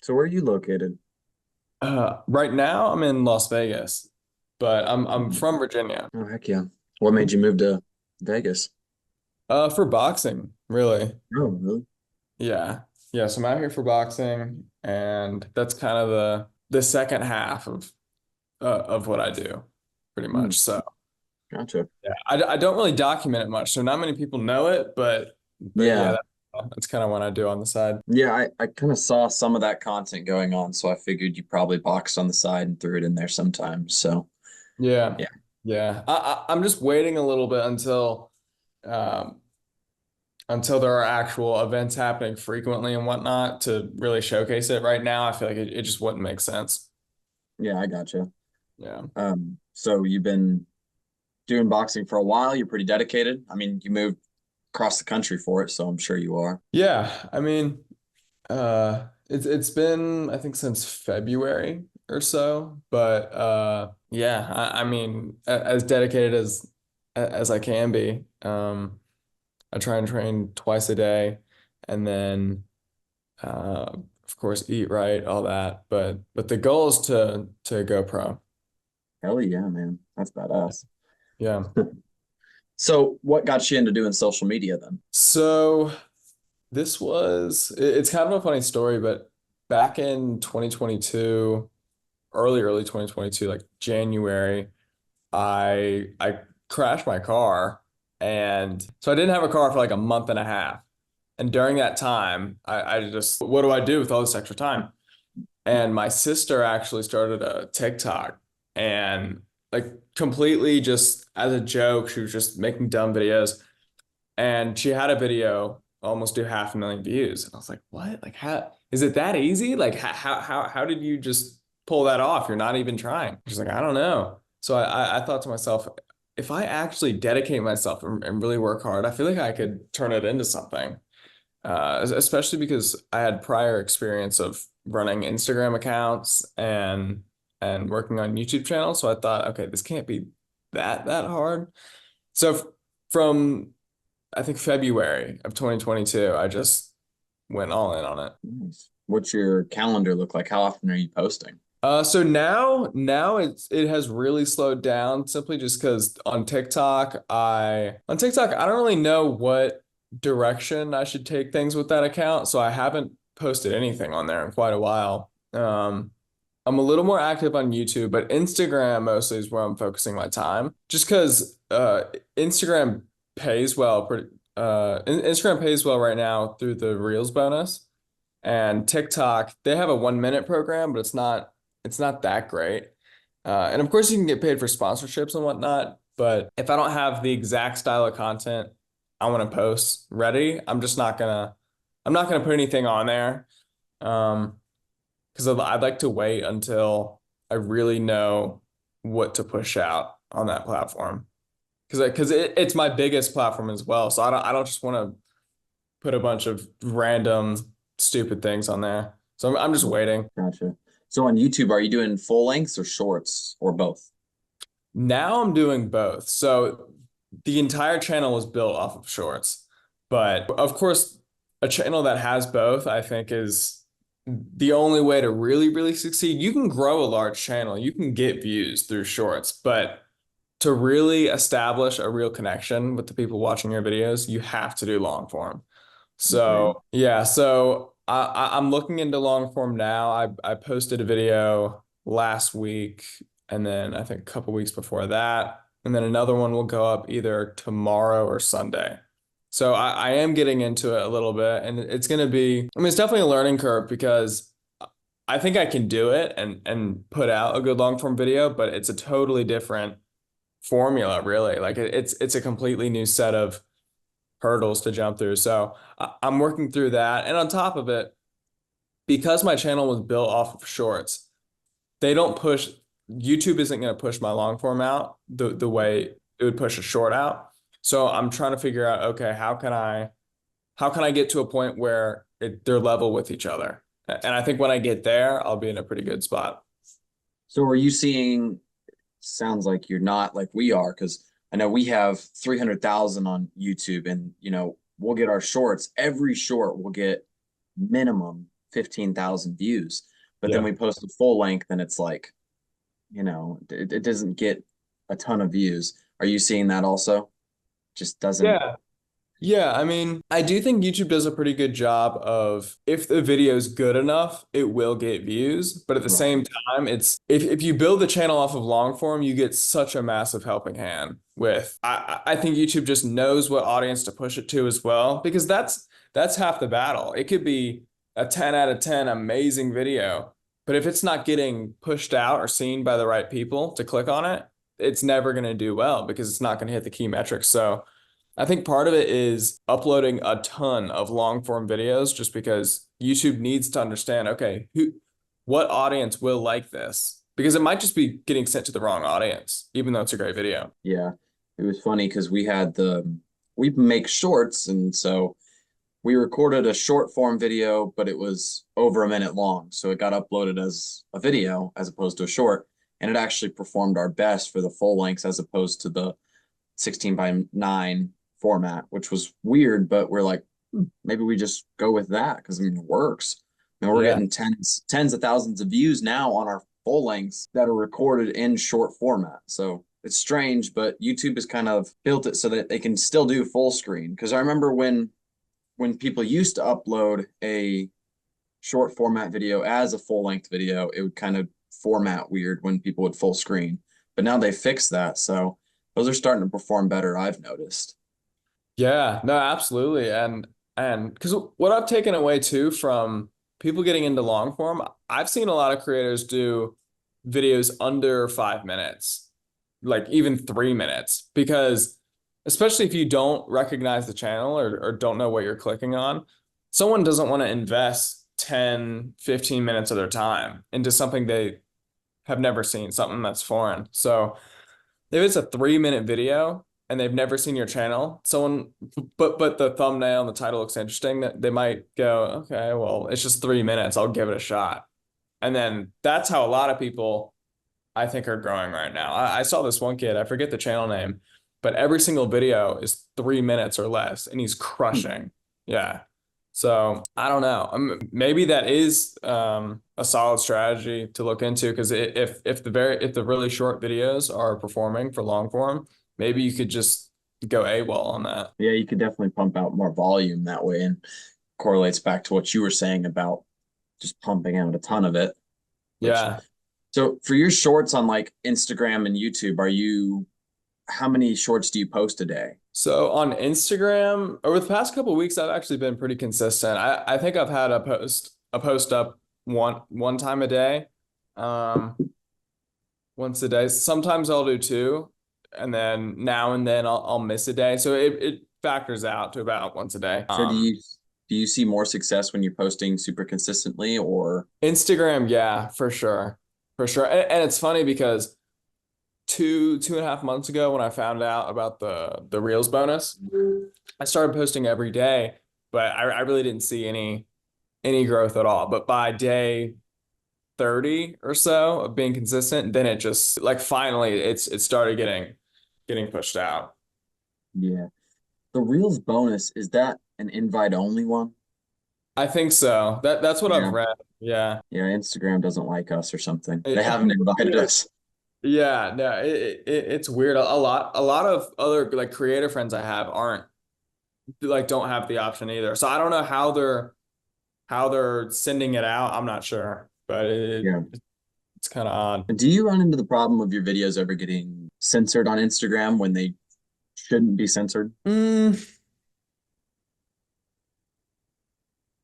So where are you located? Right now I'm in Las Vegas, but I'm Hmm. from Virginia. Oh, heck yeah. What made you move to Vegas? For boxing, really. Oh, really? Yeah. Yeah, so I'm out here for boxing, and that's kind of the second half of what I do, pretty Hmm, much. So gotcha. yeah, I don't really document it much, so not many people know it, but yeah, Yeah. that's kind of what I do on the side. Yeah, I kind of saw some of that content going on, so I figured you probably boxed on the side and threw it in there sometimes. So Yeah. yeah. Yeah. I'm just waiting a little bit um until there are actual events happening frequently and whatnot to really showcase it. Right now, I feel like it just wouldn't make sense. Yeah, I gotcha. Yeah. So you've been doing boxing for a while. You're pretty dedicated. I mean, you moved across the country for it, so I'm sure you are. Yeah. I mean, it's been I think since February or so, but yeah, I mean as dedicated as I can be. I try and train twice a day, and then of course eat right, all that. But the goal is to go pro. Hell yeah, man. That's badass. Yeah. So what got you into doing social media then? So it's kind of a funny story, but back in 2022, early 2022, like January, I crashed my car, and so I didn't have a car for like a month and a half. And during that time, I just, what do I do with all this extra time? And my sister actually started a TikTok, and like completely just as a joke, she was just making dumb videos, and she had a video almost do 500,000 views. And I was like, what? Like, how is it that easy? Like, how did you just pull that off? You're not even trying. She's like, I don't know. So I thought to myself, if I actually dedicate myself and really work hard, I feel like I could turn it into something. Especially because I had prior experience of running Instagram accounts and working on YouTube channels. So I thought, okay, this can't be that hard. So from I think February of 2022, I just went all in on it. Nice. What's your calendar look like? How often are you posting? So now it has really slowed down simply just because on TikTok I don't really know what direction I should take things with that account, so I haven't posted anything on there in quite a while. I'm a little more active on YouTube, but Instagram mostly is where I'm focusing my time. Just because Instagram pays well, Instagram pays well right now through the Reels bonus. And TikTok, they have a 1 minute program, but it's not that great. And of course, you can get paid for sponsorships and whatnot. But if I don't have the exact style of content I want to post ready, I'm not gonna put anything on there. Because I'd like to wait until I really know what to push out on that platform. Because it's my biggest platform as well. So I don't just want to put a bunch of random stupid things on there. So I'm just waiting. Gotcha. So on YouTube, are you doing full lengths or shorts or both? Now I'm doing both. So the entire channel was built off of shorts. But of course, a channel that has both, I think, is the only way to really succeed. You can grow a large channel, you can get views through shorts, but to really establish a real connection with the people watching your videos, you have to do long form. Agreed. So yeah, so I'm looking into long form now. I posted a video last week, and then I think a couple weeks before that, and then another one will go up either tomorrow or Sunday. So I am getting into it a little bit, and it's gonna be, I mean, it's definitely a learning curve because I think I can do it and put out a good long form video, but it's a totally different formula, really. Like it's a completely new set of hurdles to jump through. So I'm working through that. And on top of it, because my channel was built off of shorts, they don't push, YouTube isn't going to push my long form out the way it would push a short out. So I'm trying to figure out, okay, how can I get to a point where they're level with each other? And I think when I get there, I'll be in a pretty good spot. So are you seeing, sounds like you're not like we are, because I know we have 300,000 on YouTube and, we'll get our shorts. Every short will get minimum 15,000 views. But then Yeah. we post a full length and it's like, it doesn't get a ton of views. Are you seeing that also? Just doesn't. Yeah. Yeah, I mean, I do think YouTube does a pretty good job of if the video is good enough, it will get views. But at the Right. same time, it's if you build the channel off of long form, you get such a massive helping hand with I think YouTube just knows what audience to push it to as well, because that's half the battle. It could be a 10 out of 10 amazing video, but if it's not getting pushed out or seen by the right people to click on it, it's never going to do well because it's not going to hit the key metrics. So I think part of it is uploading a ton of long form videos just because YouTube needs to understand, okay, what audience will like this? Because it might just be getting sent to the wrong audience, even though it's a great video. Yeah. It was funny because we make shorts, and so we recorded a short form video, but it was over a minute long. So it got uploaded as a video as opposed to a short. And it actually performed our best for the full lengths as opposed to the 16 by 9 format, which was weird, but we're like, maybe we just go with that because I mean it works. And we're Yeah. getting tens of thousands of views now on our full lengths that are recorded in short format. So it's strange, but YouTube has kind of built it so that they can still do full screen. Because I remember when people used to upload a short format video as a full length video, it would kind of format weird when people would full screen. But now they fixed that. So those are starting to perform better, I've noticed. Yeah, no, absolutely. And because what I've taken away too from people getting into long form, I've seen a lot of creators do videos under 5 minutes, like even 3 minutes, because especially if you don't recognize the channel or don't know what you're clicking on, someone doesn't want to invest 10, 15 minutes of their time into something they have never seen, something that's foreign. So if it's a 3 minute video and they've never seen your channel, but the thumbnail and the title looks interesting, that they might go, okay, well, it's just 3 minutes. I'll give it a shot. And then that's how a lot of people I think are growing right now. I saw this one kid, I forget the channel name, but every single video is 3 minutes or less, and he's crushing. Yeah. So I don't know. Maybe that is a solid strategy to look into because if the really short videos are performing for long form, maybe you could just go AWOL on that. Yeah, you could definitely pump out more volume that way and correlates back to what you were saying about just pumping out a ton of it. Which Yeah. so for your shorts on like Instagram and YouTube, how many shorts do you post a day? So on Instagram, over the past couple of weeks, I've actually been pretty consistent. I think I've had a post up one time a day, um, once a day. Sometimes I'll do two, and then now and then I'll miss a day. So it factors out to about once a day. So do you see more success when you're posting super consistently or Instagram, yeah, for sure. And it's funny because two and a half months ago when I found out about the Reels bonus, I started posting every day, but I really didn't see any growth at all. But by day 30 or so of being consistent, then it just like finally it started getting pushed out. yeah. The Reels bonus, is that an invite only one? I think so. That's what I've Yeah. read. Yeah. Yeah, Instagram doesn't like us or something. They haven't invited us. Yeah, no, it's weird. A lot of other like creator friends I have aren't like don't have the option either. So I don't know how they're sending it out. I'm not sure, but Yeah. it's kind of odd. Do you run into the problem of your videos ever getting censored on Instagram when they shouldn't be censored?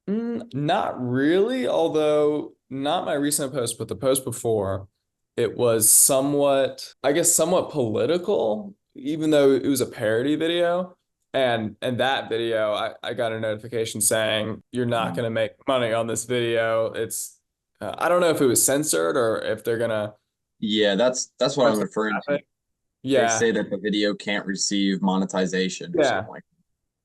Mm, not really, although not my recent post, but the post before, it was somewhat, I guess, somewhat political, even though it was a parody video. And that video, I got a notification saying you're not Um, gonna make money on this video. It's I don't know if it was censored or if they're gonna yeah, that's what I'm press the referring to. traffic. They Yeah, say that the video can't receive monetization or yeah, something like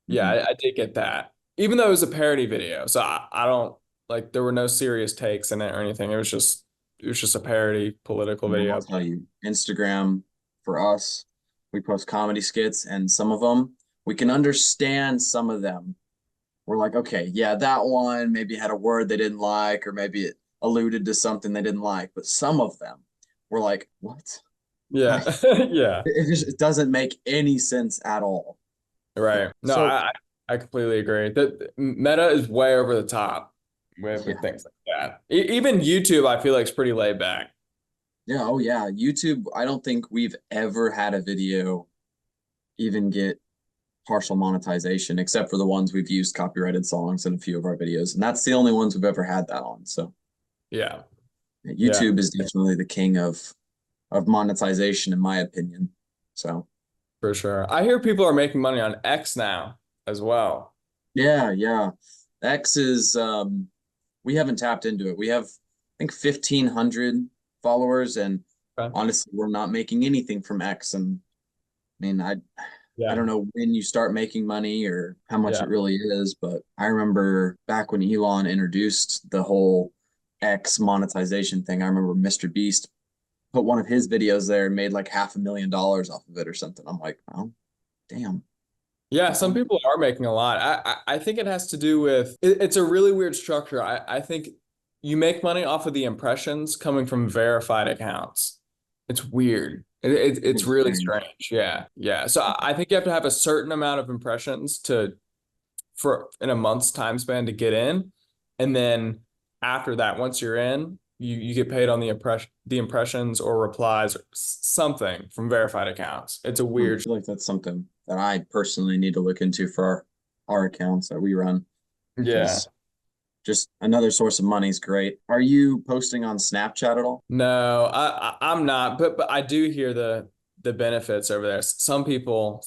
that. yeah. I did get that, even though it was a parody video. So I don't like there were no serious takes in it or anything. It was just a parody political No, I'll video. tell you, Instagram for us, we post comedy skits, and some of them we can understand some of them we're like, okay, yeah, that one maybe had a word they didn't like, or maybe it alluded to something they didn't like. But some of them were like, what? Yeah. Like Yeah. it doesn't make any sense at all. Right. No, So I completely agree. That Meta is way over the top with yeah, things like that. Even YouTube, I feel like is pretty laid back. yeah, oh yeah. YouTube, I don't think we've ever had a video even get partial monetization, except for the ones we've used copyrighted songs in a few of our videos. And that's the only ones we've ever had that on. So Yeah. yeah, Yeah, YouTube is definitely the king of monetization, in my opinion. So for sure. I hear people are making money on X now as well. yeah, yeah. X is we haven't tapped into it. We have I think 1,500 followers, and Okay. honestly, we're not making anything from X. And I mean, I Yeah. don't know when you start making money or how much Yeah. it really is, but I remember back when Elon introduced the whole X monetization thing. I remember Mr. Beast put one of his videos there and made like $500,000 off of it or something. I'm like, oh, damn. Yeah, some Okay. people are making a lot. I think it has to do with it's a really weird structure. I think you make money off of the impressions coming from verified accounts. It's weird. It's It's really strange. strange. Yeah. Yeah. So I think you have to have a certain amount of impressions to for in a month's time span to get in. And then after that, once you're in, you get paid on the impressions or replies or something from verified accounts. It's a I weird. feel like that's something that I personally need to look into for our accounts that we run Yeah. because just another source of money is great. Are you posting on Snapchat at all? No, I'm not, but I do hear the benefits over there. Some people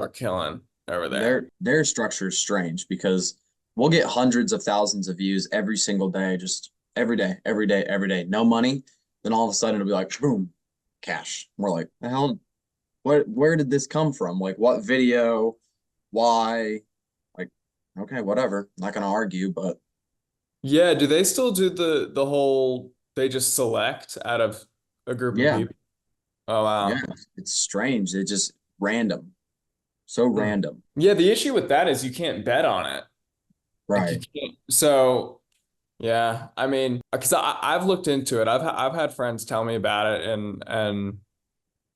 are killing over there. Their structure is strange because we'll get hundreds of thousands of views every single day, just every day, every day, every day. No money. Then all of a sudden it'll be like boom, cash. We're like, the hell, where did this come from? Like what video? Why? Like, okay, whatever. Not gonna argue, but Yeah, do they still do the whole they just select out of a group of yeah, people? Oh yeah. wow. It's strange. It's just random. So Hmm. random. Yeah, the issue with that is you can't bet on it. Like you Right. can't. So yeah, I mean, because I've looked into it. I've had friends tell me about it and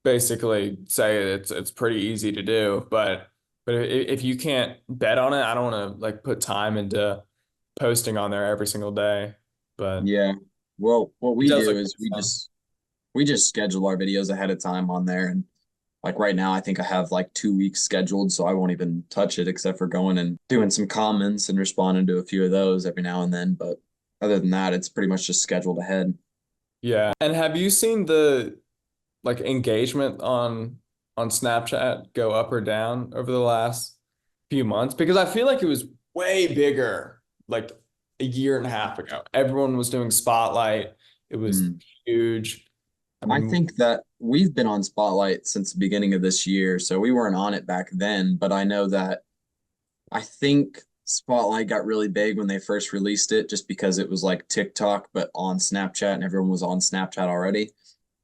basically say it's pretty easy to do, but if you can't bet on it, I don't want to like put time into posting on there every single day. But Yeah. Well, what it we does do look is fun. we just schedule our videos ahead of time on there. And like right now, I think I have like 2 weeks scheduled, so I won't even touch it except for going and doing some comments and responding to a few of those every now and then. But other than that, it's pretty much just scheduled ahead. Yeah. And have you seen the like engagement on Snapchat go up or down over the last few months? Because I feel like it was way bigger like a year and a half ago. Everyone was doing Spotlight. It was Mm. huge. I I mean, think that we've been on Spotlight since the beginning of this year, so we weren't on it back then. But I know that I think Spotlight got really big when they first released it, just because it was like TikTok, but on Snapchat, and everyone was on Snapchat already.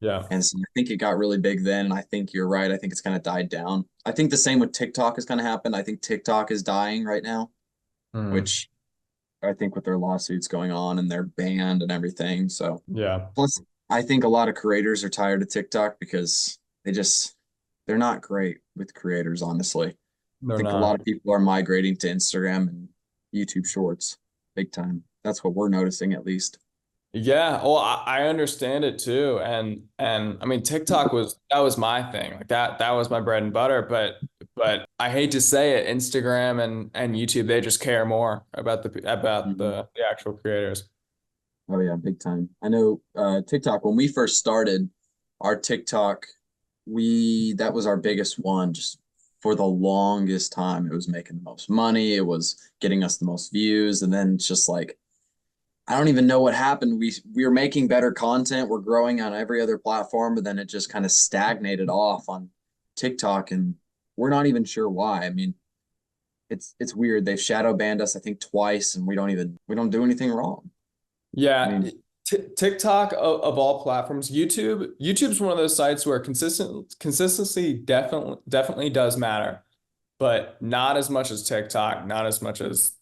yeah. And so I think it got really big then. And I think you're right. I think it's kind of died down. I think the same with TikTok has kind of happened. I think TikTok is dying right now, Mhm. which I think with their lawsuits going on and they're banned and everything. So Yeah. plus I think a lot of creators are tired of TikTok because they're not great with creators, honestly. I They're think a lot not. of people are migrating to Instagram and YouTube Shorts big time. That's what we're noticing at least. Yeah, well, I understand it too, and I mean TikTok was that was my thing, like that was my bread and butter. But I hate to say it, Instagram and YouTube they just care more about Mhm. the actual creators. Oh yeah, big time. I know TikTok when we first started our TikTok, we that was our biggest one just for the longest time. It was making the most money, it was getting us the most views, and then it's just like I don't even know what happened. We were making better content, we're growing on every other platform, but then it just kind of stagnated off on TikTok and we're not even sure why. I mean, it's weird. They've shadow banned us I think twice and we don't do anything wrong. I Yeah, mean, TikTok of all platforms, YouTube's one of those sites where consistency definitely does matter, but not as much as TikTok, not as much as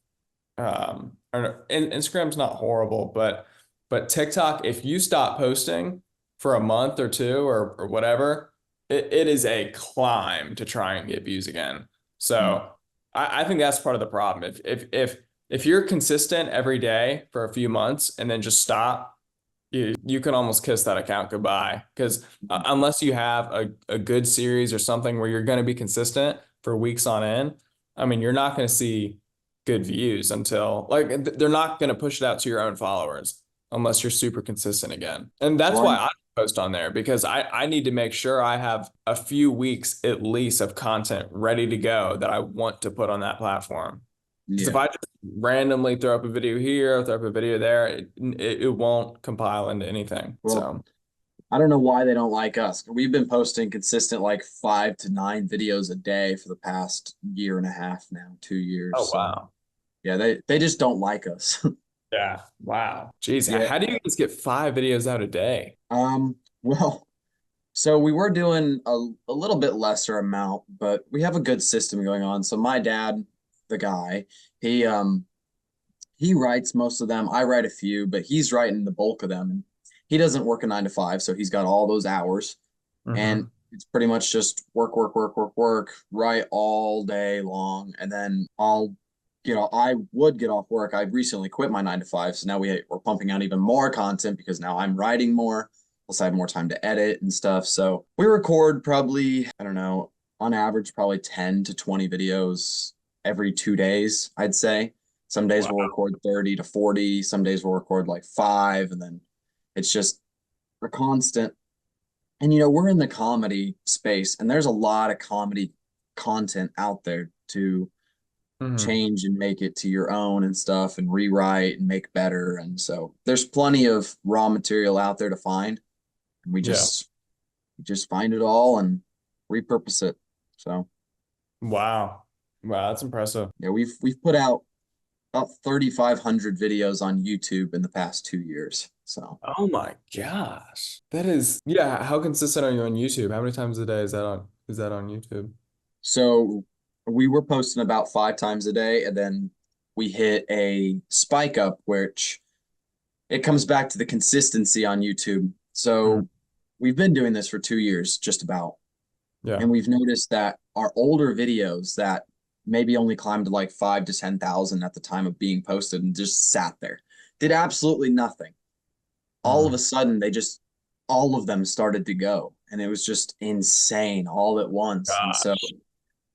I don't know, Instagram's not horrible, but TikTok, if you stop posting for a month or two or whatever, it is a climb to try and get views again. Mm. So I think that's part of the problem. If you're consistent every day for a few months and then just stop, you can almost kiss that account goodbye. Because unless you have a good series or something where you're going to be consistent for weeks on end, I mean, you're not going to see good views until like they're not going to push it out to your own followers unless you're super consistent again. And that's Well, why I post on there because I need to make sure I have a few weeks at least of content ready to go that I want to put on that platform. Because if yeah. I just randomly throw up a video here, throw up a video there, it won't compile into anything. Well, So, I don't know why they don't like us. We've been posting consistent like 5 to 9 videos a day for the past year and a half now, 2 years. oh So wow. yeah, they just don't like us. Yeah. Wow. Jeez, Yeah. how do you guys get 5 videos out a day? Well, so we were doing a little bit lesser amount, but we have a good system going on. So my dad, the guy, he he writes most of them. I write a few, but he's writing the bulk of them. And he doesn't work a 9 to 5, so he's got all those hours. And Hmm. it's pretty much just work, work, work, work, work, write all day long. And then I would get off work. I recently quit my 9 to 5. So now we're pumping out even more content because now I'm writing more. Plus, I have more time to edit and stuff. So we record probably, I don't know, on average, probably 10 to 20 videos every 2 days, I'd say. Some days we'll Wow. record 30 to 40. Some days we'll record like five. And then it's just a constant. And we're in the comedy space, and there's a lot of comedy content out there to Hmm. change and make it to your own and stuff and rewrite and make better. And so there's plenty of raw material out there to find. And Yeah. we just find it all and repurpose it. So Wow. Wow, that's impressive. yeah, we've put out about 3,500 videos on YouTube in the past 2 years. So Oh my gosh. That is, yeah, how consistent are you on YouTube? How many times a day is that on YouTube? so we were posting about 5 times a day, and then we hit a spike up, which it comes back to the consistency on YouTube. Mhm. So we've been doing this for 2 years, just about. Yeah. And we've noticed that our older videos that maybe only climbed to like 5 to 10,000 at the time of being posted and just sat there, did absolutely nothing. All of a Mhm. sudden, all of them started to go. And it was just insane all at once. And so Gosh.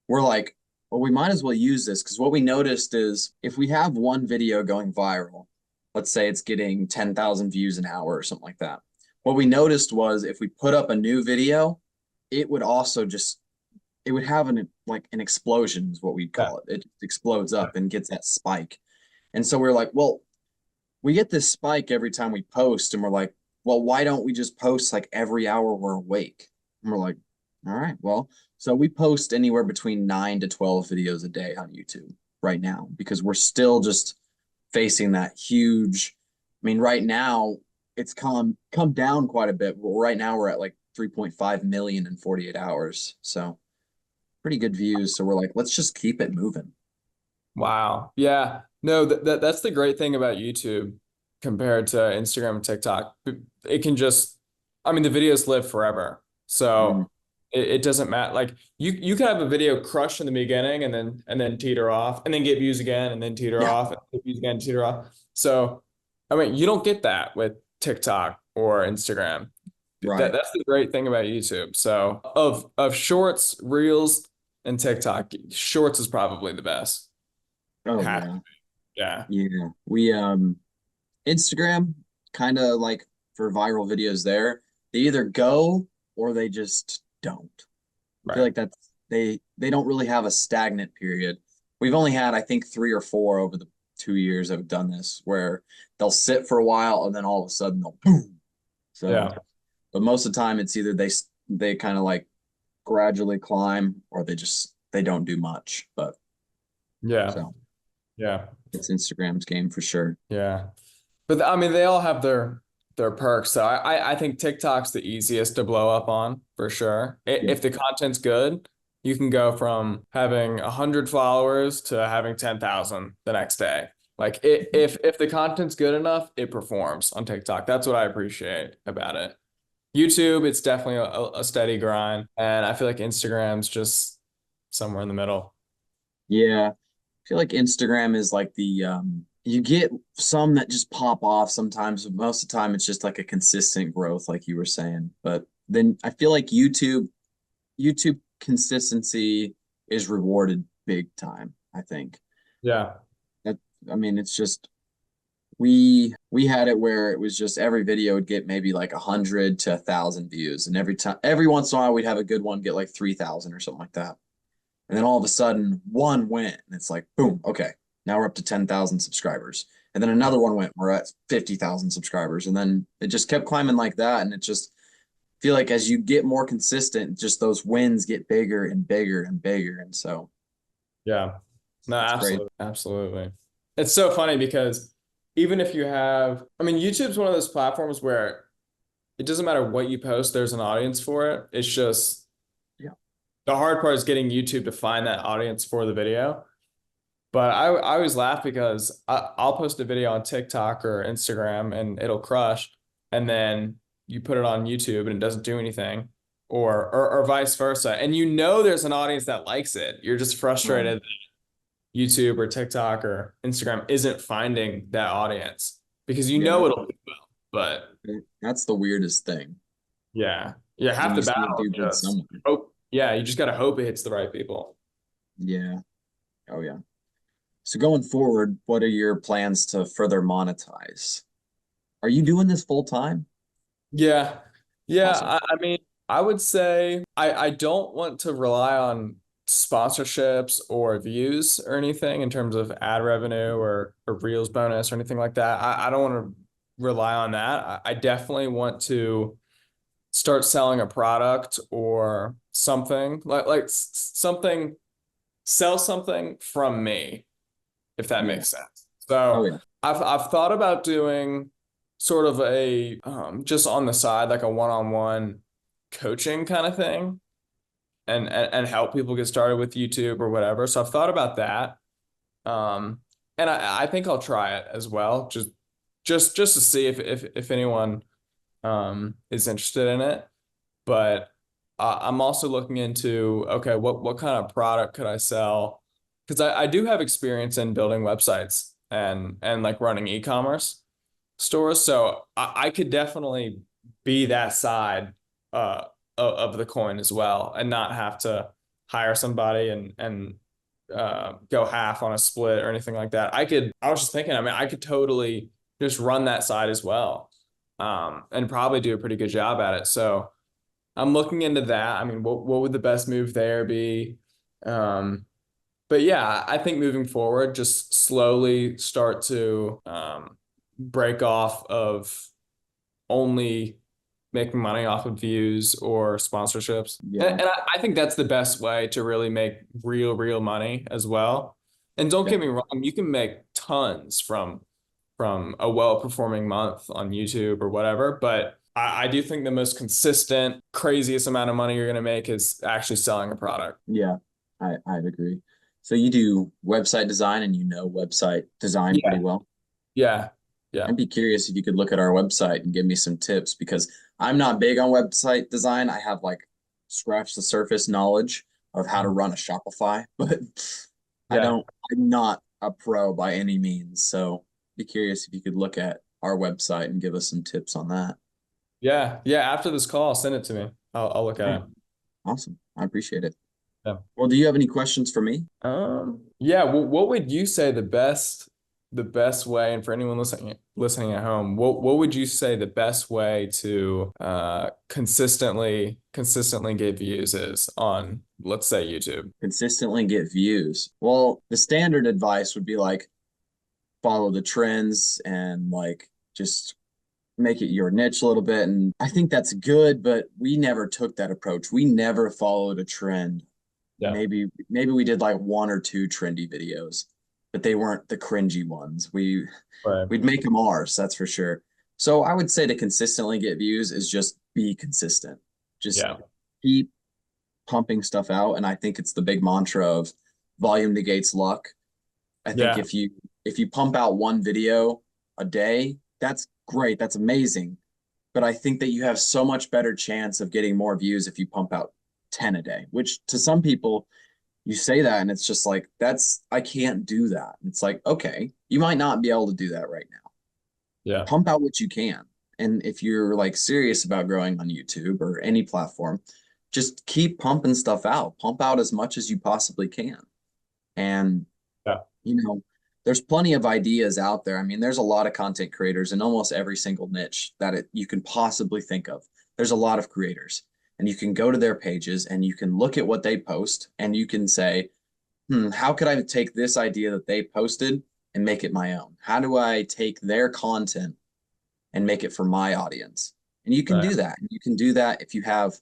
we're like, well, we might as well use this because what we noticed is if we have one video going viral, let's say it's getting 10,000 views an hour or something like that. What we noticed was if we put up a new video, it would also it would have an explosion is what we'd Yeah. call it. It explodes up and gets that spike. And so we're like, well, we get this spike every time we post, and we're like, well, why don't we just post like every hour we're awake? And we're like, all right, well, so we post anywhere between 9 to 12 videos a day on YouTube right now because we're still just facing that huge. I mean, right now it's come down quite a bit. Right now we're at like 3.5 million in 48 hours. So pretty good views. So we're like, let's just keep it moving. Wow. Yeah. No, that's the great thing about YouTube compared to Instagram and TikTok. It can just, I mean, the videos live forever. Mm, So it doesn't matter. Like you can have a video crush in the beginning and then teeter off and then get views again and then teeter yeah, off and get views again, teeter off. So I mean, you don't get that with TikTok or Instagram. right. That's the great thing about YouTube. So of shorts, reels, and TikTok, shorts is probably the best. Oh Has yeah. Yeah. Yeah. We Instagram kind of like for viral videos there, they either go or they just don't. I feel Right. like they don't really have a stagnant period. We've only had I think 3 or 4 over the 2 years I've done this where they'll sit for a while and then all of a sudden they'll boom. So, Yeah. but most of the time it's either they kind of like gradually climb or they don't do much. But Yeah. so Yeah. it's Instagram's game for sure. Yeah. But I mean, they all have their perks. So I think TikTok's the easiest to blow up on for sure. Yeah. If the content's good, you can go from having 100 followers to having 10,000 the next day. Like if the content's good enough, it performs on TikTok. That's what I appreciate about it. YouTube, it's definitely a steady grind, and I feel like Instagram's just somewhere in the middle. Yeah. I feel like Instagram is like the you get some that just pop off sometimes, but most of the time it's just like a consistent growth, like you were saying. But then I feel like YouTube consistency is rewarded big time, I think. Yeah. That I mean, it's just we had it where it was just every video would get maybe like 100 to 1,000 views, and every once in a while we'd have a good one get like 3,000 or something like that. And then all of a sudden one went, and it's like boom, okay, now we're up to 10,000 subscribers. And then another one went, we're at 50,000 subscribers, and then it just kept climbing like that. And it just feel like as you get more consistent, just those wins get bigger and bigger and bigger, and so Yeah. No, it's great. absolutely. Absolutely. It's so funny because even if you have, I mean, YouTube's one of those platforms where it doesn't matter what you post, there's an audience for it. It's just Yeah. the hard part is getting YouTube to find that audience for the video. But I always laugh because I'll post a video on TikTok or Instagram and it'll crush. And then you put it on YouTube and it doesn't do anything, or vice versa. And you know there's an audience that likes it. You're just Right. frustrated that YouTube or TikTok or Instagram isn't finding that audience because you Yeah, know it'll do well. But that's the weirdest thing. yeah, yeah, When half you the see it battle do is good just somewhere. hope. Yeah, you just gotta hope it hits the right people. Yeah. Oh yeah. So going forward, what are your plans to further monetize? Are you doing this full time? Yeah. Yeah. Awesome. I mean, I would say I don't want to rely on sponsorships or views or anything in terms of ad revenue or Reels bonus or anything like that. I don't want to rely on that. I definitely want to start selling a product or something something, sell something from me, if that Yeah. makes sense. Oh So yeah. I've thought about doing sort of a just on the side, like a one-on-one coaching kind of thing, and help people get started with YouTube or whatever. So I've thought about that. Um, and I think I'll try it as well, just to see if anyone is interested in it. But I'm also looking into, okay, what kind of product could I sell? Because I do have experience in building websites and like running e-commerce stores. So I could definitely be that side of the coin as well and not have to hire somebody and go half on a split or anything like that. I was just thinking, I mean, I could totally just run that side as well, and probably do a pretty good job at it. So I'm looking into that. I mean, what would the best move there be? Um, but yeah, I think moving forward, just slowly start to break off of only making money off of views or sponsorships. Yeah. And I think that's the best way to really make real money as well. And don't get me Definitely. wrong, you can make tons from a well-performing month on YouTube or whatever, but I do think the most consistent, craziest amount of money you're going to make is actually selling a product. Yeah. I'd agree. So you do website design and you know website design pretty Yeah, well. yeah, yeah. I'd be curious if you could look at our website and give me some tips because I'm not big on website design. I have like scratched the surface knowledge of how to run a Shopify, but Yeah. I'm not a pro by any means. So be curious if you could look at our website and give us some tips on that. Yeah. Yeah. After this call, send it to me. I'll look Yeah, at it. awesome. I appreciate it. Yeah. Well, do you have any questions for me? Yeah. What would you say the best way, and for anyone listening at home, what would you say the best way to consistently get views is on, let's say, YouTube? Consistently get views. Well, the standard advice would be like follow the trends and like just make it your niche a little bit. And I think that's good, but we never took that approach. We never followed a trend. Yeah. Maybe we did like one or two trendy videos, but they weren't the cringy ones. Right. We'd make them ours, that's for sure. So I would say to consistently get views is just be consistent. Just Yeah. keep pumping stuff out. And I think it's the big mantra of volume negates luck. I think Yeah. if you if you pump out one video a day, that's great. That's amazing. But I think that you have so much better chance of getting more views if you pump out 10 a day, which to some people, you say that and it's just like, I can't do that. It's like, okay, you might not be able to do that right now. Yeah. Pump out what you can. And if you're like serious about growing on YouTube or any platform, just keep pumping stuff out. Pump out as much as you possibly can. And Yeah. you know, there's plenty of ideas out there. I mean, there's a lot of content creators in almost every single niche that you can possibly think of. There's a lot of creators, and you can go to their pages and you can look at what they post and you can say, how could I take this idea that they posted and make it my own? How do I take their content and make it for my audience? And you can Right. do that. You can do that if you have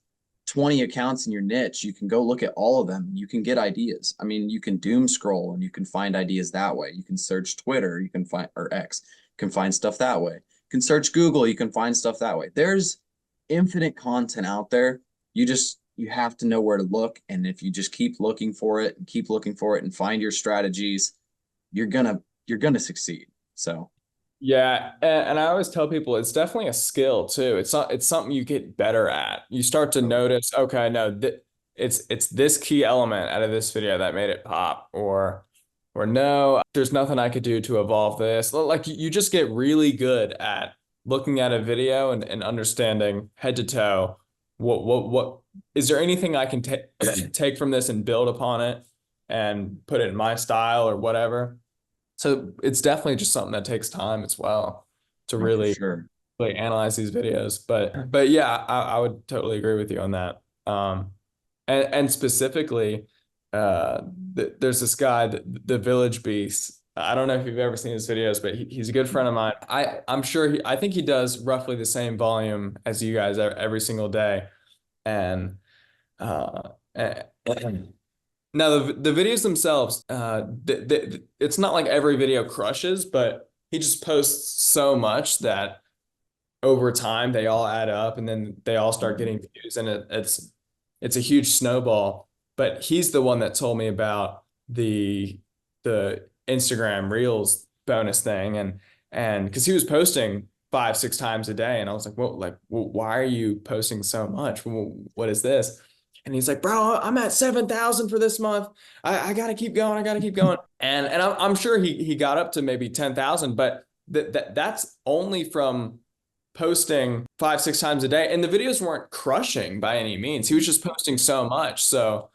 20 accounts in your niche. You can go look at all of them. You can get ideas. I mean, you can doom scroll and you can find ideas that way. You can search Twitter, you can find, or X, you can find stuff that way. You can search Google, you can find stuff that way. There's infinite content out there. You have to know where to look. And if you just keep looking for it and keep looking for it and find your strategies, you're gonna succeed. So Yeah, and I always tell people it's definitely a skill too. It's something you get better at. You start to notice, okay, no, th it's this key element out of this video that made it pop, or no, there's nothing I could do to evolve this. Like you just get really good at looking at a video and understanding head to toe what is there anything I can take from this and build upon it and put it in my style or whatever. So it's definitely just something that takes time as well to no, for really, sure. really analyze these videos. But yeah, I would totally agree with you on that. And specifically, there's this guy, the Village Beast. I don't know if you've ever seen his videos, but he's a good friend of mine. I'm sure I think he does roughly the same volume as you guys every single day. And and now the videos themselves, it's not like every video crushes, but he just posts so much that over time they all add up and then they all start getting views and it's a huge snowball. But he's the one that told me about the Instagram Reels bonus thing and because he was posting 5, 6 times a day and I was like, why are you posting so much? What is this? And he's like, bro, I'm at 7,000 for this month. I gotta keep going. I gotta keep going. And I'm sure he got up to maybe 10,000, but that's only from posting 5, 6 times a day. And the videos weren't crushing by any means. He was just posting so much. So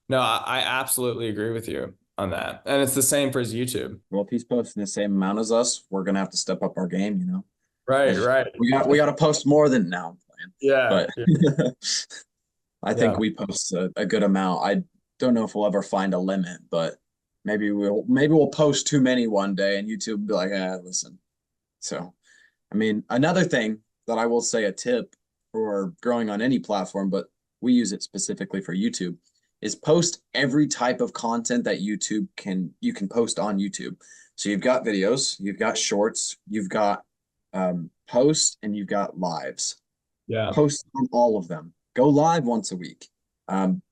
no, I absolutely agree with you on that. And it's the same for his YouTube. Well, if he's posting the same amount as us, we're gonna have to step up our game. Right, As right. we got to post more than now, Yeah, but I think yeah. we post a good amount. I don't know if we'll ever find a limit, but maybe we'll post too many one day, and YouTube will be like, listen. So, I mean, another thing that I will say a tip for growing on any platform, but we use it specifically for YouTube, is post every type of content that you can post on YouTube. So you've got videos, you've got shorts, you've got posts, and you've got lives. Yeah. Post on all of them. Go live once a week. Um,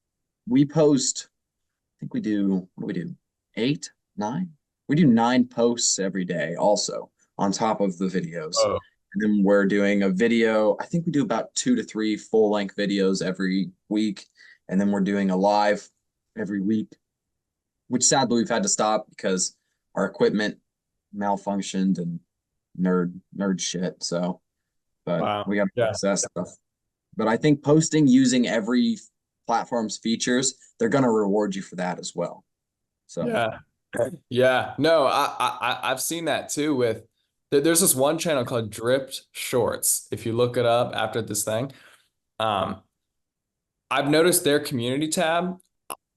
we post, I think we do, what do we do? 8, 9? We do 9 posts every day also on top of the videos. Oh, And then we're doing a video. I think we do about 2 to 3 full-length videos every week. And then we're doing a live every week, which sadly we've had to stop because our equipment malfunctioned and nerd shit. So, but wow. we got to Yeah. fix that stuff. But I think posting using every platform's features, they're going to reward you for that as well. So, Yeah. Yeah. No, I've seen that too with there's this one channel called Dripped Shorts. If you look it up after this thing, um, I've noticed their community tab.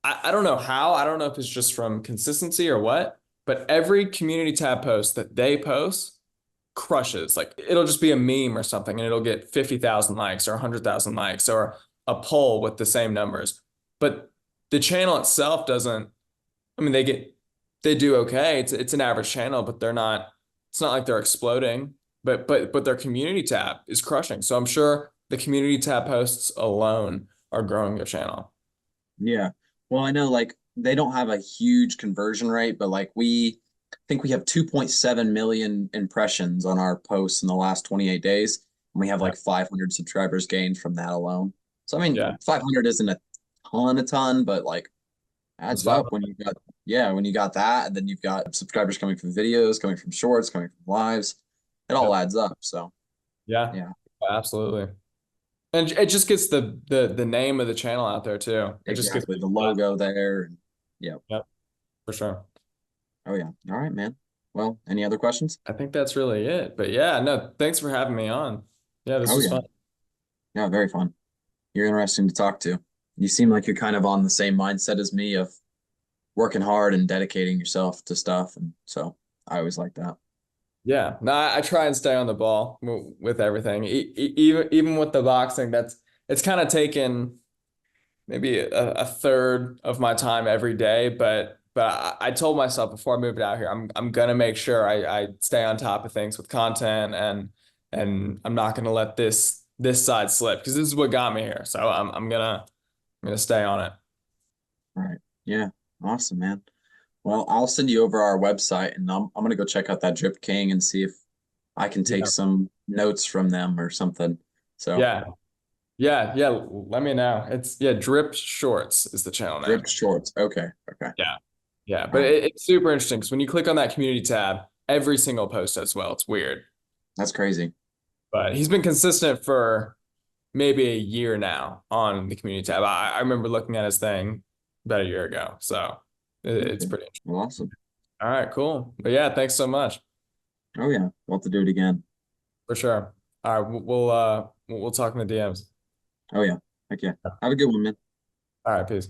I don't know how. I don't know if it's just from consistency or what, but every community tab post that they post crushes. Like it'll just be a meme or something and it'll get 50,000 likes or 100,000 likes or a poll with the same numbers. But the channel itself doesn't, I mean, they do okay. It's an average channel, but it's not like they're exploding. But their community tab is crushing. So I'm sure the community tab posts alone are growing their channel. yeah. Well, I know like they don't have a huge conversion rate, but like think we have 2.7 million impressions on our posts in the last 28 days. And we have Yeah. like 500 subscribers gained from that alone. So, I mean, Yeah. 500 isn't a ton, but like It's adds up 500. when you got, yeah, when you got that. And then you've got subscribers coming from videos, coming from shorts, coming from lives. It all Yep. adds up. So, Yeah. yeah, Absolutely. And it just gets the name of the channel out there too. It just gets exactly. The logo there. Yeah. Yep, for sure. Oh, yeah. All right, man. Well, any other questions? I think that's really it. But yeah, no, thanks for having me on. Yeah, this Oh, was yeah. fun. Yeah, very fun. You're interesting to talk to. You seem like you're kind of on the same mindset as me of working hard and dedicating yourself to stuff. And so I always like that. Yeah, no, I try and stay on the ball with everything. Even with the boxing, it's kind of taken maybe a third of my time every day. But I told myself before I moved out here, I'm gonna make sure I stay on top of things with content and I'm not gonna let this side slip because this is what got me here. So I'm gonna stay on it. All right. Yeah. Awesome, man. Well, I'll send you over our website and I'm gonna go check out that Drip King and see if I can take Yeah, some notes from them or something. So yeah, yeah. Let me know. It's yeah, Drip Shorts is the channel name. Drip Shorts. Okay. Okay. Yeah. Yeah, All but right. it's super interesting because when you click on that community tab, every single post as well. It's weird. That's crazy. But he's been consistent for maybe a year now on the community tab. I remember looking at his thing about a year ago. So it's Okay. pretty interesting. Well, awesome. All right, cool. But yeah, thanks so much Oh yeah. We'll have to do it again. for sure. All right, we'll talk in the DMs. Oh yeah. Heck yeah. Have a good one, man. All right, peace.